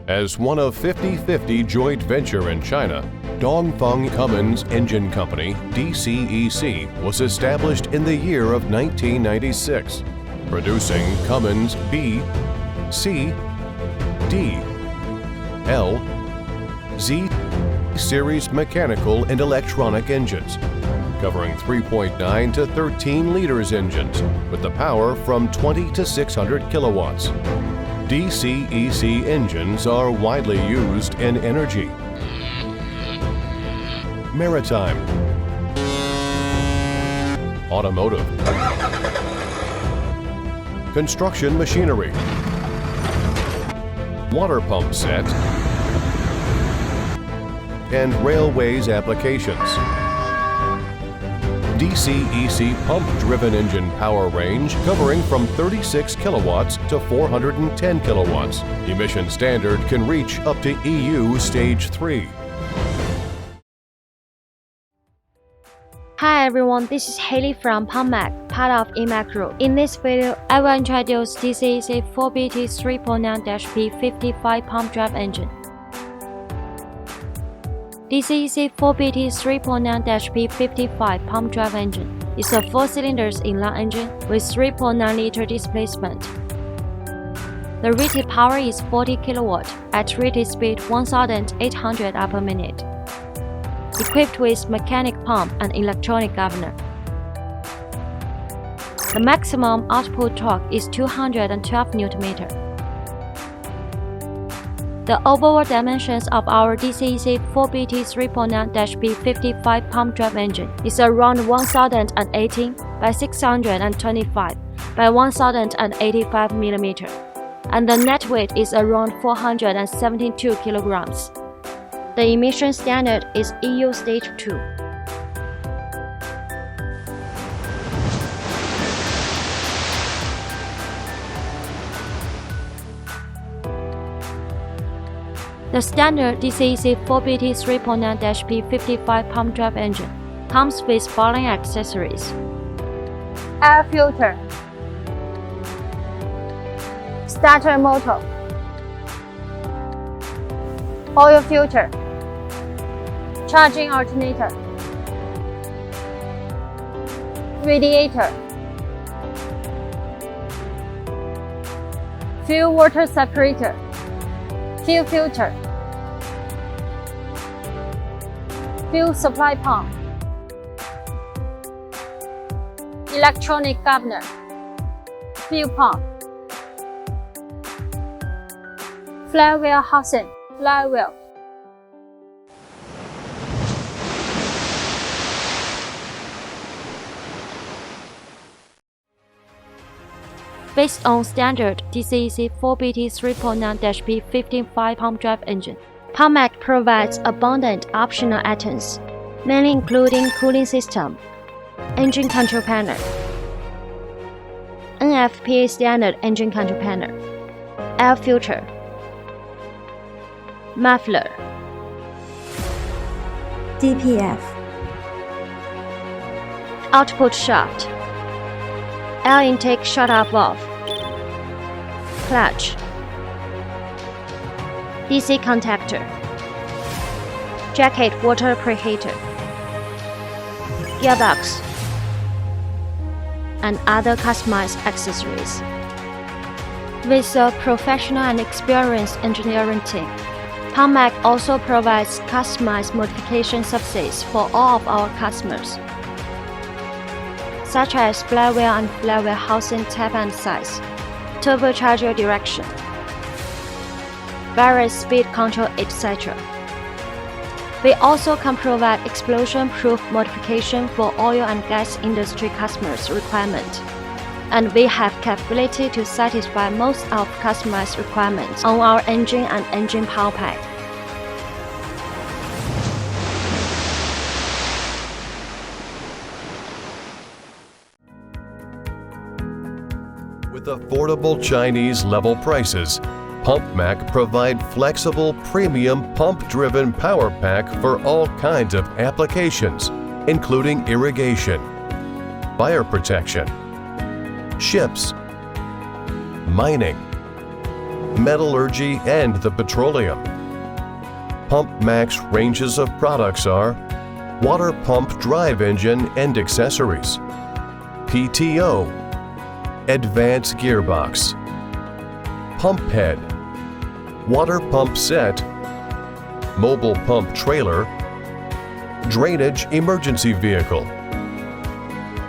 As one of 50/50 joint venture in China, Dongfeng Cummins Engine Company, DCEC, was established in the year of 1996, producing Cummins B, C, D, L, Z series mechanical and electronic engines, covering 3.9 to 13 liters engines with the power from 20 to 600 kilowatts. DCEC engines are widely used in energy, maritime, automotive, construction machinery, water pump set, and railways applications. DCEC pump-driven engine power range covering from 36 kilowatts to 410 kilowatts. Emission standard can reach up to EU Stage 3. Hi everyone, this is Haley from PumpMac, part of EMAC Group. In this video, I will introduce DCEC 4BT3.9-P55 pump drive engine. DCEC 4BT3.9-P55 pump drive engine is a 4-cylinder inline engine with 3.9-liter displacement. The rated power is 40 kW at rated speed 1,800 per minute, equipped with mechanic pump and electronic governor. The maximum output torque is 212 Nm. The overall dimensions of our DCEC 4BT3.9-P55 pump drive engine is around 1018 by 625 by 1085 mm, and the net weight is around 472 kilograms. The emission standard is EU Stage 2. The standard DCEC 4BT3.9-P55 pump drive engine comes with following accessories: air filter, starter motor, oil filter, charging alternator, radiator, fuel water separator, fuel filter, fuel supply pump, electronic governor, fuel pump, flywheel housing, flywheel. Based on standard DCEC 4BT3.9-P55 pump drive engine, PumpMac provides abundant optional items, mainly including cooling system, engine control panel, NFPA standard engine control panel, air filter, muffler, DPF, output shaft, air intake shutoff valve, clutch, DC contactor, jacket water preheater, gearbox, and other customized accessories. With a professional and experienced engineering team, PumpMac also provides customized modification services for all of our customers, such as flywheel and flywheel housing type and size, turbocharger direction, various speed control, etc. We also can provide explosion-proof modification for oil and gas industry customers' requirement, and we have capability to satisfy most of customized requirements on our engine and engine power pack. With affordable Chinese-level prices, PumpMac provide flexible premium pump-driven power pack for all kinds of applications, including irrigation, fire protection, ships, mining, metallurgy, and the petroleum. PumpMac's ranges of products are water pump drive engine and accessories, PTO, advanced gearbox, pump head, water pump set, mobile pump trailer, drainage emergency vehicle.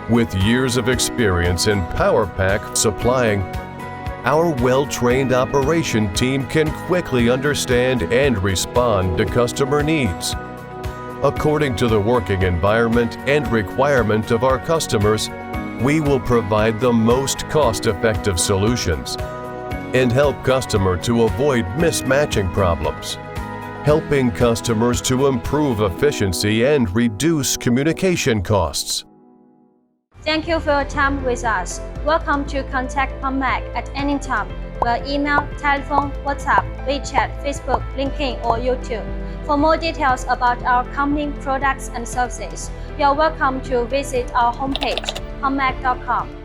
With years of experience in PowerPack supplying, our well-trained operation team can quickly understand and respond to customer needs. According to the working environment and requirement of our customers, we will provide the most cost-effective solutions and help customer to avoid mismatching problems, helping customers to improve efficiency and reduce communication costs. Thank you for your time with us. Welcome to contact PumpMac at any time via email, telephone, WhatsApp, WeChat, Facebook, LinkedIn, or YouTube. For more details about our company products and services, you are welcome to visit our homepage, pumpmac.com.